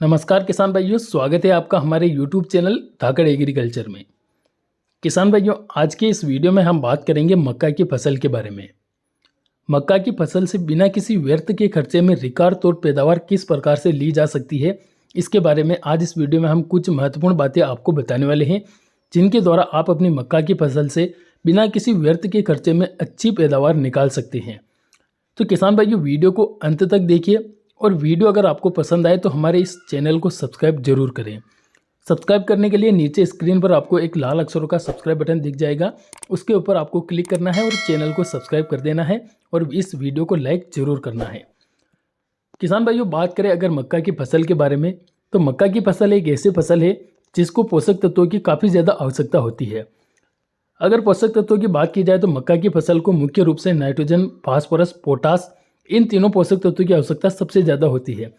नमस्कार किसान भाइयों, स्वागत है आपका हमारे YouTube चैनल धाकड़ एग्रीकल्चर में। किसान भाइयों, आज के इस वीडियो में हम बात करेंगे मक्का की फसल के बारे में। मक्का की फसल से बिना किसी व्यर्थ के खर्चे में रिकॉर्ड तौर पैदावार किस प्रकार से ली जा सकती है, इसके बारे में आज इस वीडियो में हम कुछ महत्वपूर्ण बातें आपको बताने वाले हैं, जिनके द्वारा आप अपनी मक्का की फसल से बिना किसी व्यर्थ के खर्चे में अच्छी पैदावार निकाल सकते हैं। तो किसान भाइयों, वीडियो को अंत तक देखिए और वीडियो अगर आपको पसंद आए तो हमारे इस चैनल को सब्सक्राइब जरूर करें। सब्सक्राइब करने के लिए नीचे स्क्रीन पर आपको एक लाल अक्षरों का सब्सक्राइब बटन दिख जाएगा, उसके ऊपर आपको क्लिक करना है और चैनल को सब्सक्राइब कर देना है और इस वीडियो को लाइक जरूर करना है। किसान भाइयों, बात करें अगर मक्का की फसल के बारे में, तो मक्का की फसल एक ऐसी फसल है जिसको पोषक तत्वों की काफ़ी ज़्यादा आवश्यकता होती है। अगर पोषक तत्वों की बात की जाए तो मक्का की फसल को मुख्य रूप से नाइट्रोजन, फास्फोरस, पोटास, इन तीनों पोषक तत्वों की आवश्यकता सबसे ज़्यादा होती है।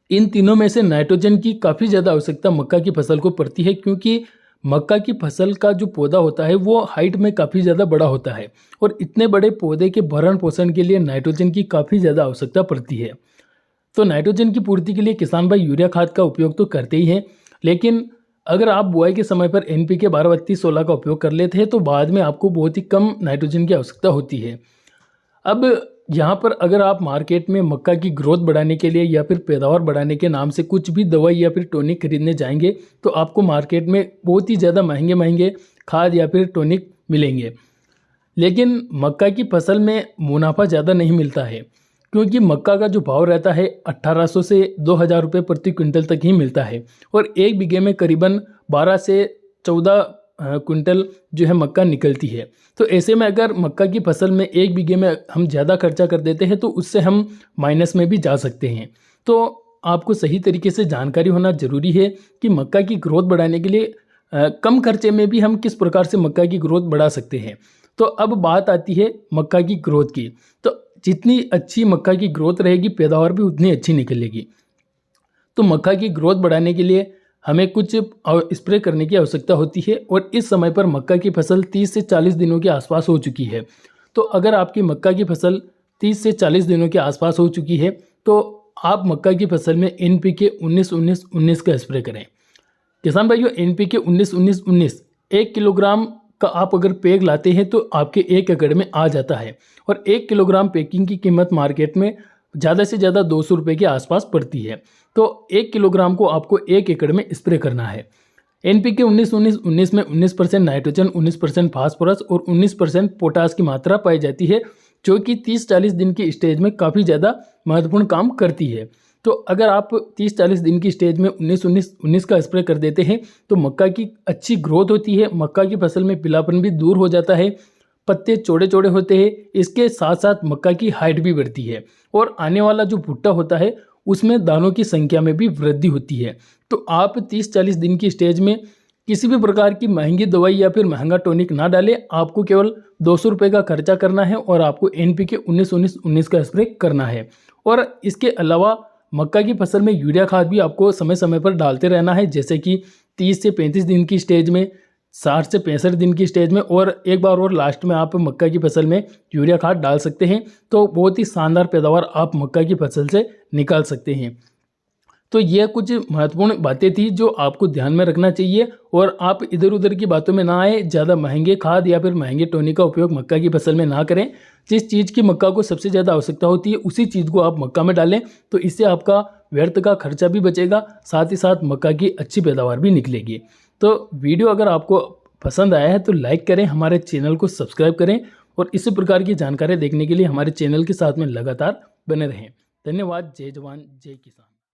इन तीनों में से नाइट्रोजन की काफ़ी ज़्यादा आवश्यकता मक्का की फसल को पड़ती है, क्योंकि मक्का की फसल का जो पौधा होता है वो हाइट में काफ़ी ज़्यादा बड़ा होता है और इतने बड़े पौधे के भरण पोषण के लिए नाइट्रोजन की काफ़ी ज़्यादा आवश्यकता पड़ती है। तो नाइट्रोजन की पूर्ति के लिए किसान भाई यूरिया खाद का उपयोग तो करते ही हैं, लेकिन अगर आप बुआई के समय पर NPK 12-32-16 का उपयोग कर लेते हैं तो बाद में आपको बहुत ही कम नाइट्रोजन की आवश्यकता होती है। अब यहाँ पर अगर आप मार्केट में मक्का की ग्रोथ बढ़ाने के लिए या फिर पैदावार बढ़ाने के नाम से कुछ भी दवाई या फिर टॉनिक खरीदने जाएंगे तो आपको मार्केट में बहुत ही ज़्यादा महंगे महंगे खाद या फिर टॉनिक मिलेंगे, लेकिन मक्का की फसल में मुनाफा ज़्यादा नहीं मिलता है, क्योंकि मक्का का जो भाव रहता है 1800 से 2000 रुपये प्रति क्विंटल तक ही मिलता है और एक बीघे में करीबन 12 से 14 क्विंटल जो है मक्का निकलती है। तो ऐसे में अगर मक्का की फसल में एक बीघे में हम ज़्यादा खर्चा कर देते हैं तो उससे हम माइनस में भी जा सकते हैं। तो आपको सही तरीके से जानकारी होना ज़रूरी है कि मक्का की ग्रोथ बढ़ाने के लिए कम खर्चे में भी हम किस प्रकार से मक्का की ग्रोथ बढ़ा सकते हैं। तो अब बात आती है मक्का की ग्रोथ की। तो जितनी अच्छी मक्का की ग्रोथ रहेगी, पैदावार भी उतनी अच्छी निकलेगी। तो मक्का की ग्रोथ बढ़ाने के लिए हमें कुछ स्प्रे करने की आवश्यकता होती है और इस समय पर मक्का की फसल 30 से 40 दिनों के आसपास हो चुकी है। तो अगर आपकी मक्का की फसल 30 से 40 दिनों के आसपास हो चुकी है तो आप मक्का की फसल में NPK 19-19-19 का स्प्रे करें। किसान भाइयों, NPK 19-19-19 1 किलोग्राम का आप अगर पैक लाते हैं तो आपके 1 एकड़ में आ जाता है और 1 किलोग्राम पैकिंग की कीमत मार्केट में ज़्यादा से ज़्यादा 200 रुपये के आसपास पड़ती है। तो 1 किलोग्राम को आपको 1 एकड़ में स्प्रे करना है। NPK 19-19-19 में 19% नाइट्रोजन, 19% फास्फोरस और 19% पोटास की मात्रा पाई जाती है, जो कि 30-40 दिन की स्टेज में काफ़ी ज़्यादा महत्वपूर्ण काम करती है। तो अगर आप 30-40 दिन की स्टेज में 19-19-19 का स्प्रे कर देते हैं तो मक्का की अच्छी ग्रोथ होती है, मक्का की फसल में पीलापन भी दूर हो जाता है, पत्ते चौड़े चौड़े होते हैं, इसके साथ साथ मक्का की हाइट भी बढ़ती है और आने वाला जो भुट्टा होता है उसमें दानों की संख्या में भी वृद्धि होती है। तो आप 30-40 दिन की स्टेज में किसी भी प्रकार की महंगी दवाई या फिर महंगा टॉनिक ना डालें, आपको केवल 200 रुपये का खर्चा करना है और आपको NPK 19-19-19 का स्प्रे करना है। और इसके अलावा मक्का की फसल में यूरिया खाद भी आपको समय समय पर डालते रहना है, जैसे कि 30 से 35 दिन की स्टेज में, 60 से 65 दिन की स्टेज में और एक बार और लास्ट में आप मक्का की फसल में यूरिया खाद डाल सकते हैं। तो बहुत ही शानदार पैदावार आप मक्का की फसल से निकाल सकते हैं। तो ये कुछ महत्वपूर्ण बातें थी जो आपको ध्यान में रखना चाहिए और आप इधर उधर की बातों में ना आए, ज़्यादा महंगे खाद या फिर महंगे टॉनिक का उपयोग मक्का की फसल में ना करें। जिस चीज़ की मक्का को सबसे ज़्यादा आवश्यकता होती है उसी चीज़ को आप मक्का में डालें, तो इससे आपका व्यर्थ का खर्चा भी बचेगा, साथ ही साथ मक्का की अच्छी पैदावार भी निकलेगी। तो वीडियो अगर आपको पसंद आया है तो लाइक करें, हमारे चैनल को सब्सक्राइब करें और इसी प्रकार की जानकारी देखने के लिए हमारे चैनल के साथ में लगातार बने रहें। धन्यवाद। जय जवान जय किसान।